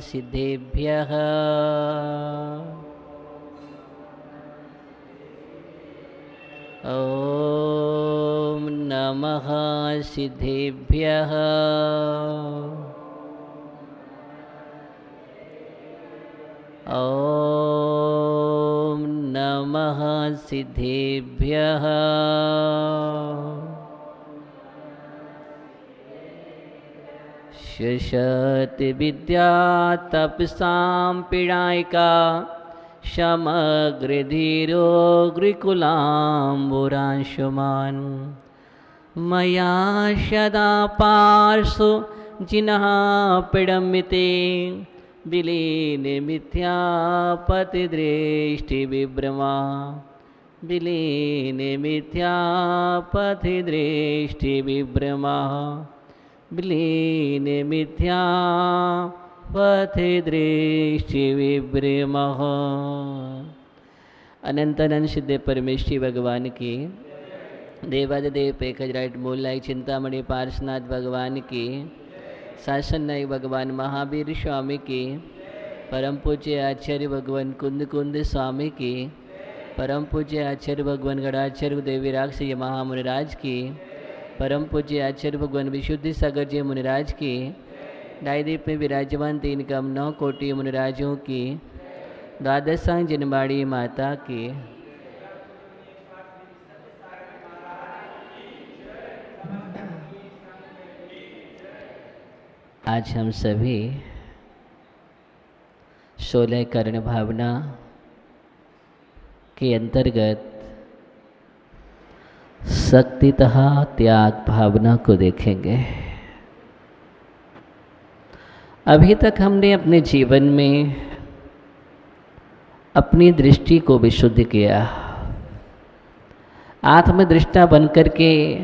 सिद्धेभ्यः ॐ नमः सिद्धेभ्यः ॐ नमः सिद्धेभ्यः शशति विद्या तपसां पीडायिका समग्रधीरो गृकुलाम्बुरांशुमान् मया सदा पार्श्व जिनः पीडमिते विलीन मिथ्यापतिदृष्टिविभ्रमा विलीन मिथ्यापतिदृष्टिविभ्रमा विलीन मिथ्यापतिदृष्टिविभ्रमः। अनंत अनंत सिद्ध परमेश्वरी भगवान की, देवादिदेव पेखजराइट मूलनायक चिंतामणि पार्श्वनाथ भगवान की, शासन नायक भगवान महावीर स्वामी की, परम पूज्य आचार्य भगवान कुंद कुंद स्वामी की, परम पूज्य आचार्य भगवान गणाचार्य देवीराक्ष महामुनिराज की, परम पूज्य आचार्य भगवान विशुद्धि सागर जी मुनिराज की, डायदीप में विराजमान 3 कम 9 कोटि मुनिराजों की, द्वादशांग जनबाड़ी माता की, आज हम सभी 16 कर्ण भावना के अंतर्गत शक्तितः त्याग भावना को देखेंगे। अभी तक हमने अपने जीवन में अपनी दृष्टि को विशुद्ध किया, आत्मदृष्टा बनकर के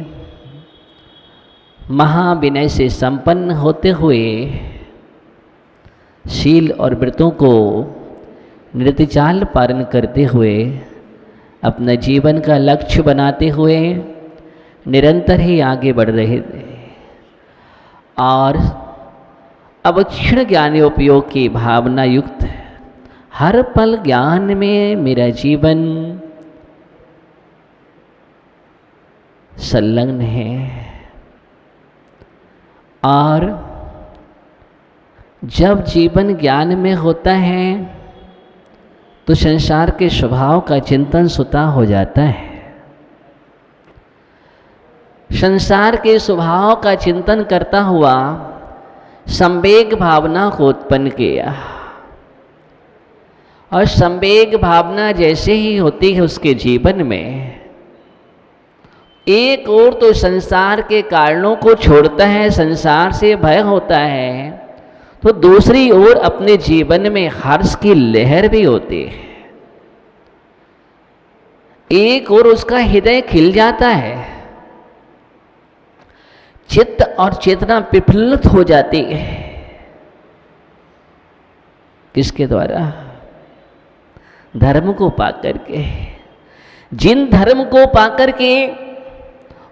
महाविनय से संपन्न होते हुए शील और व्रतों को निर्तिचाल पालन करते हुए अपना जीवन का लक्ष्य बनाते हुए निरंतर ही आगे बढ़ रहे थे और अवक्षण ज्ञानोपयोग की भावना युक्त हर पल ज्ञान में मेरा जीवन संलग्न है। और जब जीवन ज्ञान में होता है तो संसार के स्वभाव का चिंतन स्वतः हो जाता है। संसार के स्वभाव का चिंतन करता हुआ संवेग भावना को उत्पन्न किया और संवेग भावना जैसे ही होती है उसके जीवन में, एक ओर तो संसार के कारणों को छोड़ता है, संसार से भय होता है, तो दूसरी ओर अपने जीवन में हर्ष की लहर भी होती है। एक ओर उसका हृदय खिल जाता है, चित्त और चेतना विफलित हो जाती है। किसके द्वारा? धर्म को पाकर के। जिन धर्म को पाकर के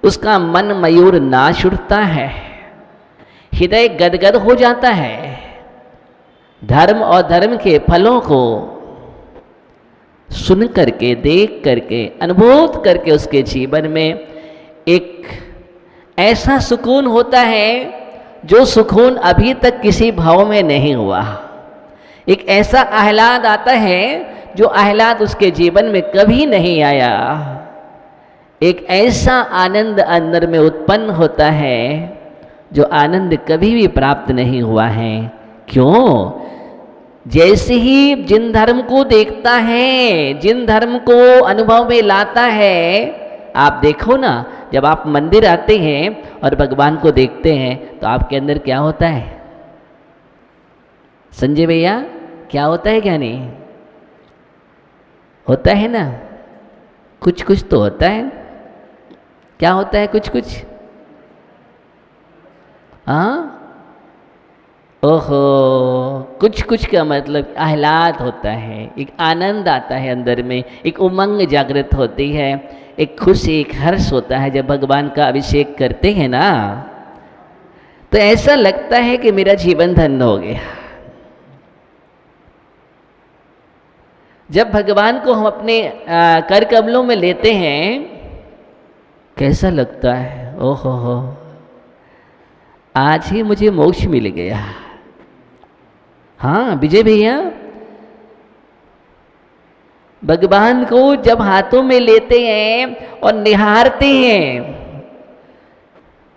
उसका मन मयूर नाच उठता है, हृदय गदगद हो जाता है, धर्म और धर्म के फलों को सुन करके, देख करके, अनुभव करके उसके जीवन में एक ऐसा सुकून होता है जो सुकून अभी तक किसी भाव में नहीं हुआ। एक ऐसा आह्लाद आता है जो आह्लाद उसके जीवन में कभी नहीं आया। एक ऐसा आनंद अंदर में उत्पन्न होता है जो आनंद कभी भी प्राप्त नहीं हुआ है। क्यों? जैसे ही जिन धर्म को देखता है, जिन धर्म को अनुभव में लाता है, आप देखो ना, जब आप मंदिर आते हैं और भगवान को देखते हैं तो आपके अंदर क्या होता है? संजय भैया, क्या होता है क्या नहीं होता है ना? कुछ कुछ तो होता है। क्या होता है कुछ कुछ? हाँ, ओहो, कुछ कुछ का मतलब आह्लाद होता है, एक आनंद आता है अंदर में, एक उमंग जागृत होती है, एक खुशी, एक हर्ष होता है। जब भगवान का अभिषेक करते हैं ना, तो ऐसा लगता है कि मेरा जीवन धन्य हो गया। जब भगवान को हम अपने कर कमलों में लेते हैं कैसा लगता है, ओहो हो, आज ही मुझे मोक्ष मिल गया। हाँ विजय भैया, भगवान को जब हाथों में लेते हैं और निहारते हैं,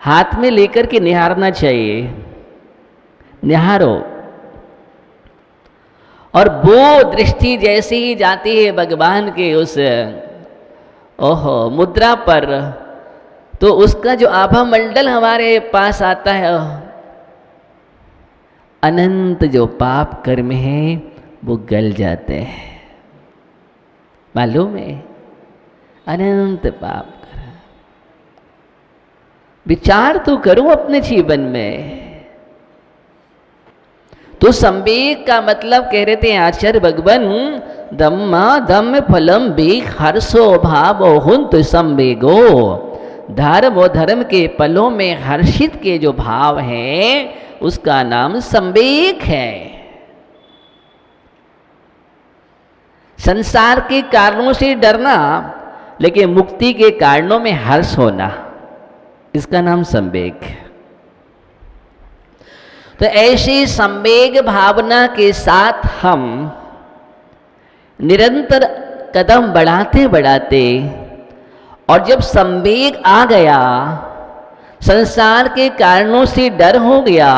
हाथ में लेकर के निहारना चाहिए, निहारो, और वो दृष्टि जैसे ही जाती है भगवान के उस ओहो मुद्रा पर, तो उसका जो आभा मंडल हमारे पास आता है, अनंत जो पाप कर्म हैं वो गल जाते हैं। मालूम है, अनंत पाप कर्म। विचार तो करो अपने जीवन में। तो संवेग का मतलब कह रहे थे आचार्य भगवान, धम्मा धम्म फलम वेग हर्षो भाव हुंत संवेगो। धर्म और धर्म के फलों में हर्षित के जो भाव है उसका नाम संवेग है। संसार के कारणों से डरना, लेकिन मुक्ति के कारणों में हर्ष होना, इसका नाम संवेग है। तो ऐसी संवेग भावना के साथ हम निरंतर कदम बढ़ाते बढ़ाते, और जब संवेग आ गया, संसार के कारणों से डर हो गया,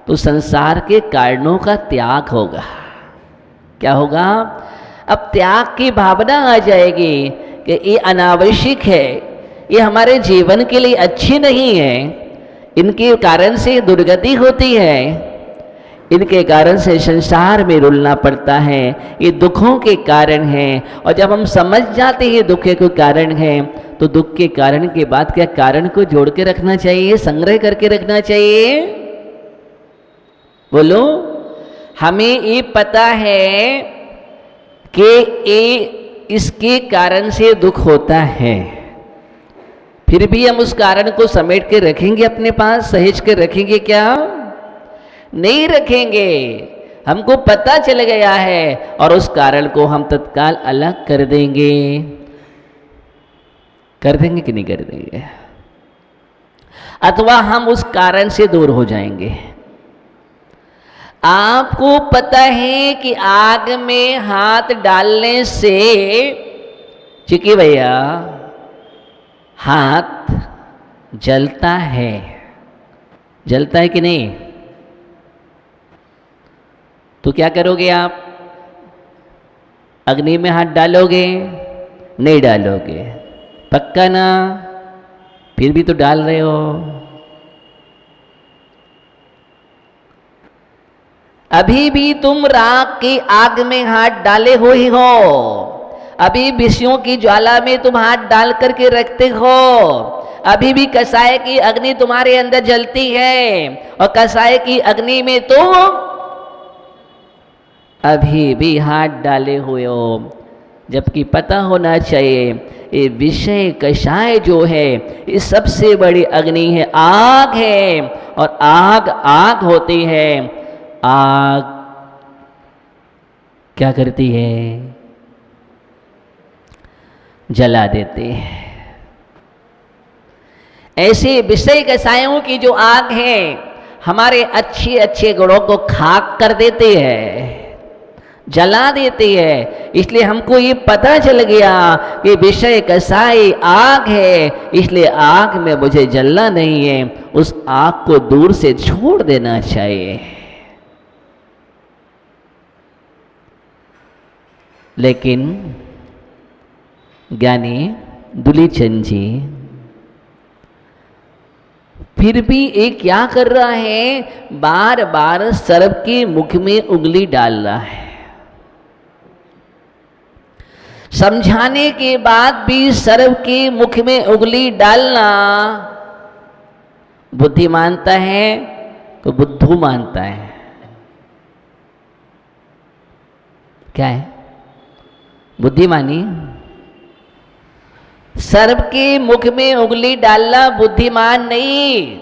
तो संसार के कारणों का त्याग होगा। क्या होगा? अब त्याग की भावना आ जाएगी कि ये अनावश्यक है, ये हमारे जीवन के लिए अच्छी नहीं है, इनके कारण से दुर्गति होती है, इनके कारण से संसार में रुलना पड़ता है, ये दुखों के कारण हैं। और जब हम समझ जाते हैं दुख के कारण है, तो दुख के कारण के बाद क्या कारण को जोड़ के रखना चाहिए, संग्रह करके रखना चाहिए? बोलो। हमें ये पता है कि ये इसके कारण से दुख होता है, फिर भी हम उस कारण को समेट के रखेंगे अपने पास, सहेज के रखेंगे क्या? नहीं रखेंगे। हमको पता चल गया है और उस कारण को हम तत्काल अलग कर देंगे। कर देंगे कि नहीं कर देंगे? अथवा हम उस कारण से दूर हो जाएंगे। आपको पता है कि आग में हाथ डालने से, चिकी भैया, हाथ जलता है, जलता है कि नहीं? तो क्या करोगे आप? अग्नि में हाथ डालोगे? नहीं डालोगे। पक्का ना? फिर भी तो डाल रहे हो। अभी भी तुम राख की आग में हाथ डाले हुए ही हो, अभी विषयों की ज्वाला में तुम हाथ डाल करके रखते हो, अभी भी कसाय की अग्नि तुम्हारे अंदर जलती है, और कसाय की अग्नि में तुम अभी भी हाथ डाले हुए हो। जबकि पता होना चाहिए ये विषय कषाय जो है ये सबसे बड़ी अग्नि है, आग है, और आग आग होती है। आग क्या करती है? जला देती है। ऐसे विषय कषायों की जो आग है हमारे अच्छे अच्छे गुणों को खाक कर देती है, जला देती है। इसलिए हमको ये पता चल गया कि विषय कसाई आग है, इसलिए आग में मुझे जलना नहीं है, उस आग को दूर से छोड़ देना चाहिए। लेकिन ज्ञानी दुलीचंद जी फिर भी ये क्या कर रहा है? बार बार सर्प के मुख में उंगली डाल रहा है। समझाने के बाद भी सर्प के मुख में उंगली डालना बुद्धि मानता है तो बुद्धू मानता है। क्या है? बुद्धिमानी। सर्प के मुख में उंगली डालना बुद्धिमान नहीं,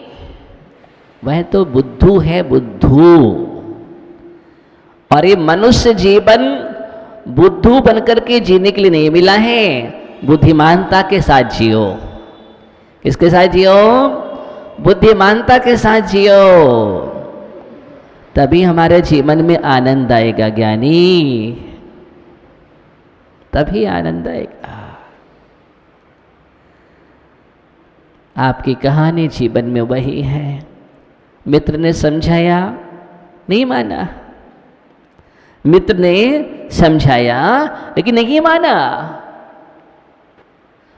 वह तो बुद्धू है, बुद्धू। और ये मनुष्य जीवन बुद्धू बनकर के जीने के लिए नहीं मिला है, बुद्धिमानता के साथ जियो। किसके साथ जियो? बुद्धिमानता के साथ जियो, तभी हमारे जीवन में आनंद आएगा ज्ञानी, तभी आनंद आएगा। आपकी कहानी जीवन में वही है। मित्र ने समझाया, नहीं माना। मित्र ने समझाया लेकिन नहीं माना।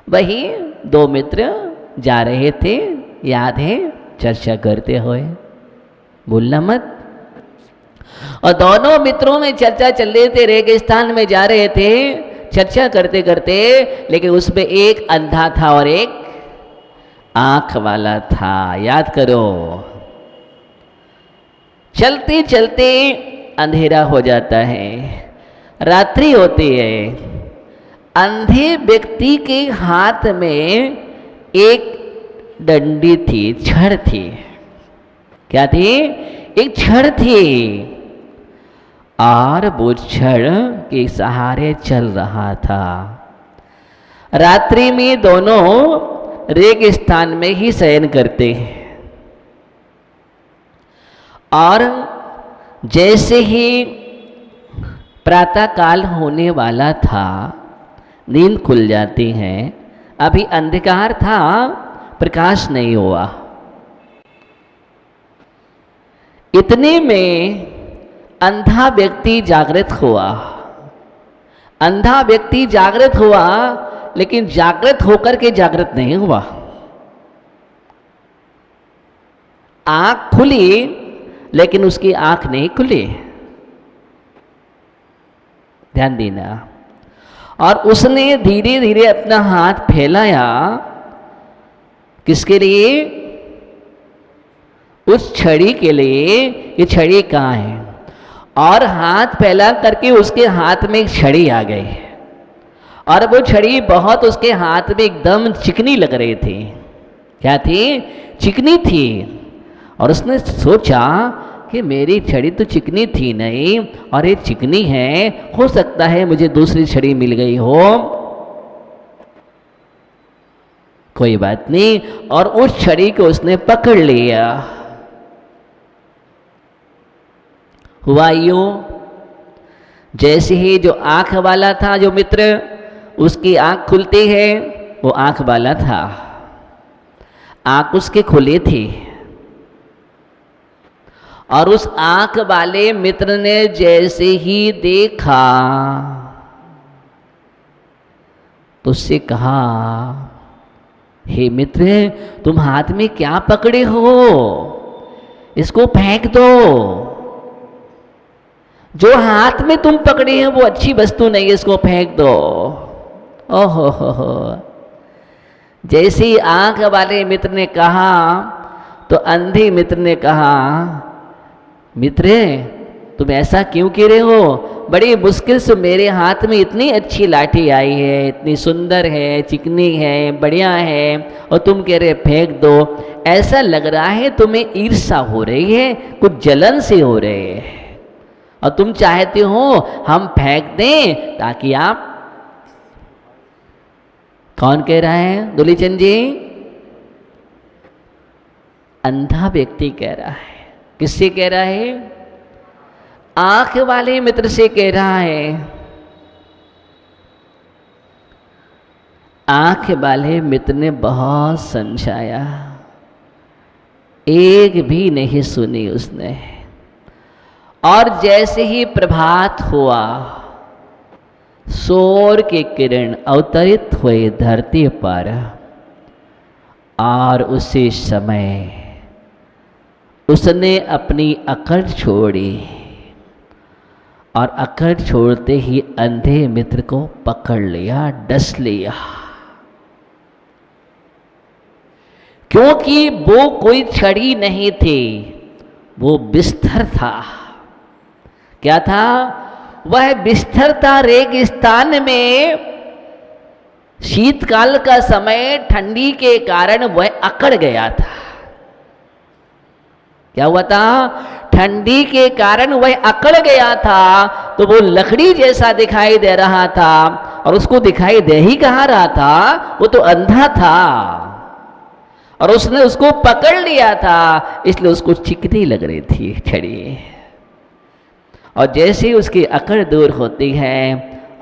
वही दो मित्र जा रहे थे, याद है, चर्चा करते हुए, भूलना मत। और दोनों मित्रों में चर्चा चल रही थी, रेगिस्तान में जा रहे थे चर्चा करते करते, लेकिन उसमें एक अंधा था और एक आंख वाला था। याद करो, चलते चलते अंधेरा हो जाता है, रात्रि होती है। अंधे व्यक्ति के हाथ में एक डंडी थी, छड़ थी। क्या थी? एक छड़ थी, और वो छड़ के सहारे चल रहा था। रात्रि में दोनों रेगिस्तान में ही शयन करते हैं, और जैसे ही प्रातः काल होने वाला था, नींद खुल जाती है। अभी अंधकार था, प्रकाश नहीं हुआ। इतने में अंधा व्यक्ति जागृत हुआ। अंधा व्यक्ति जागृत हुआ, लेकिन जागृत होकर के जागृत नहीं हुआ। आंख खुली, लेकिन उसकी आंख नहीं खुली। ध्यान देना। और उसने धीरे धीरे अपना हाथ फैलाया, किसके लिए? उस छड़ी के लिए। ये छड़ी कहाँ है? और हाथ फैला करके उसके हाथ में एक छड़ी आ गई, और वो छड़ी बहुत उसके हाथ में एकदम चिकनी लग रही थी। क्या थी? चिकनी थी। और उसने सोचा कि मेरी छड़ी तो चिकनी थी नहीं, और ये चिकनी है, हो सकता है मुझे दूसरी छड़ी मिल गई हो। कोई बात नहीं, और उस छड़ी को उसने पकड़ लिया। हुआ यूं, जैसे ही जो आंख वाला था, जो मित्र, उसकी आंख खुलती है, वो आंख वाला था, आंख उसके खुले थी। और उस आंख वाले मित्र ने जैसे ही देखा, तो उससे कहा, हे मित्र, तुम हाथ में क्या पकड़े हो? इसको फेंक दो। जो हाथ में तुम पकड़े हैं वो अच्छी वस्तु नहीं है, इसको फेंक दो। ओहो हो। जैसे ही आंख वाले मित्र ने कहा, तो अंधे मित्र ने कहा, मित्र, तुम ऐसा क्यों कह रहे हो? बड़ी मुश्किल से मेरे हाथ में इतनी अच्छी लाठी आई है, इतनी सुंदर है, चिकनी है, बढ़िया है, और तुम कह रहे फेंक दो। ऐसा लग रहा है तुम्हें ईर्ष्या हो रही है, कुछ जलन से हो रही है, और तुम चाहते हो हम फेंक दें ताकि आप। कौन कह रहा है दुलीचंद जी? अंधा व्यक्ति कह रहा है। किससे कह रहा है? आंख वाले मित्र से कह रहा है। आंख वाले मित्र ने बहुत समझाया, एक भी नहीं सुनी उसने। और जैसे ही प्रभात हुआ, सूर्य की किरण अवतरित हुए धरती पर, और उसी समय उसने अपनी अकड़ छोड़ी, और अकड़ छोड़ते ही अंधे मित्र को पकड़ लिया, डस लिया। क्योंकि वो कोई छड़ी नहीं थी, वो बिस्तर था। क्या था? वह बिस्तर था। रेगिस्तान में शीतकाल का समय, ठंडी के कारण वह अकड़ गया था। क्या हुआ था? ठंडी के कारण वह अकड़ गया था, तो वो लकड़ी जैसा दिखाई दे रहा था, और उसको दिखाई दे ही कहाँ रहा था, वो तो अंधा था, और उसने उसको पकड़ लिया था, इसलिए उसको चिकनी लग रही थी छड़ी। और जैसे ही उसकी अकड़ दूर होती है,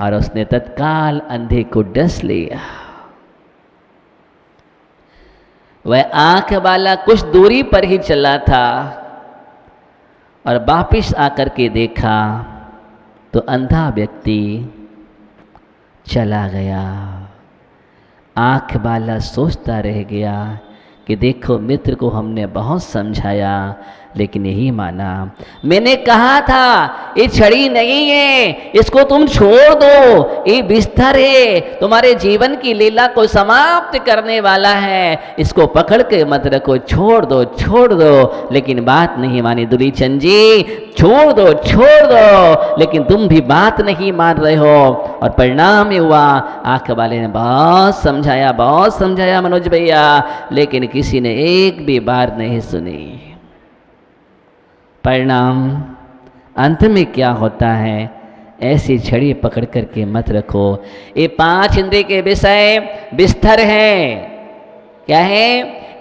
और उसने तत्काल अंधे को डस लिया। वह आंख वाला कुछ दूरी पर ही चला था, और वापिस आकर के देखा तो अंधा व्यक्ति चला गया। आंख वाला सोचता रह गया कि देखो, मित्र को हमने बहुत समझाया लेकिन यही माना। मैंने कहा था ये छड़ी नहीं है, इसको तुम छोड़ दो, ये बिस्तर है, तुम्हारे जीवन की लीला को समाप्त करने वाला है, इसको पकड़ के मत रखो, छोड़ दो छोड़ दो। लेकिन बात नहीं मानी दुलीचंद जी, छोड़ दो, लेकिन तुम भी बात नहीं मान रहे हो। और परिणाम ये हुआ, आंख वाले ने बहुत समझाया मनोज भैया, लेकिन किसी ने एक भी बार नहीं सुनी। परिणाम अंत में क्या होता है, ऐसी छड़ी पकड़ करके मत रखो। ये 5 इंद्रिय के विषय बिस्तर है। क्या है?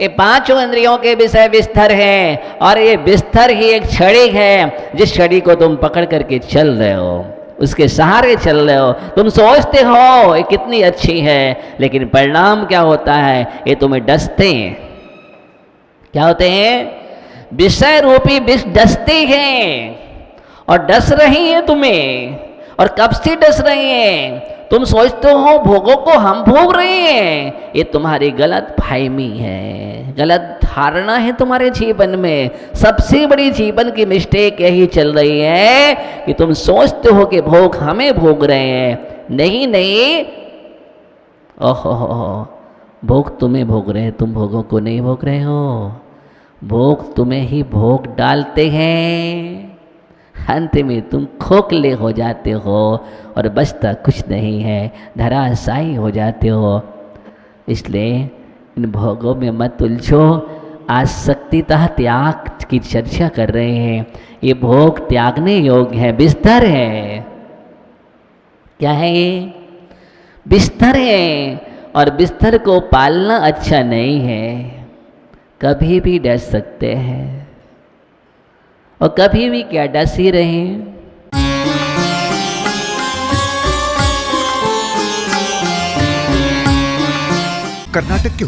ये 5 इंद्रियों के विषय बिस्तर है, और ये बिस्तर ही एक छड़ी है, जिस छड़ी को तुम पकड़ करके चल रहे हो, उसके सहारे चल रहे हो। तुम सोचते हो ये कितनी अच्छी है, लेकिन परिणाम क्या होता है, ये तुम्हें डसते हैं। क्या होते हैं? विषय रूपी विष डसते हैं, और डस रही है तुम्हें। और कब से डस रही हैं? तुम सोचते हो भोगों को हम भोग रहे हैं, ये तुम्हारी गलत फहमी है, गलत धारणा है तुम्हारे जीवन में। सबसे बड़ी जीवन की मिस्टेक यही चल रही है कि तुम सोचते हो कि भोग हमें भोग रहे हैं। नहीं, ओहो, भोग तुम्हें भोग रहे हैं, तुम भोगों को नहीं भोग रहे हो। भोग तुम्हें ही भोग डालते हैं, अंत में तुम खोखले हो जाते हो और बचता कुछ नहीं है, धराशायी हो जाते हो। इसलिए इन भोगों में मत उलझो। आसक्तितः त्याग की चर्चा कर रहे हैं। ये भोग त्यागने योग्य है, बिस्तर है। क्या है ये? बिस्तर है, और बिस्तर को पालना अच्छा नहीं है। कभी भी डस सकते हैं, और कभी भी क्या डस ही रहे। कर्नाटक के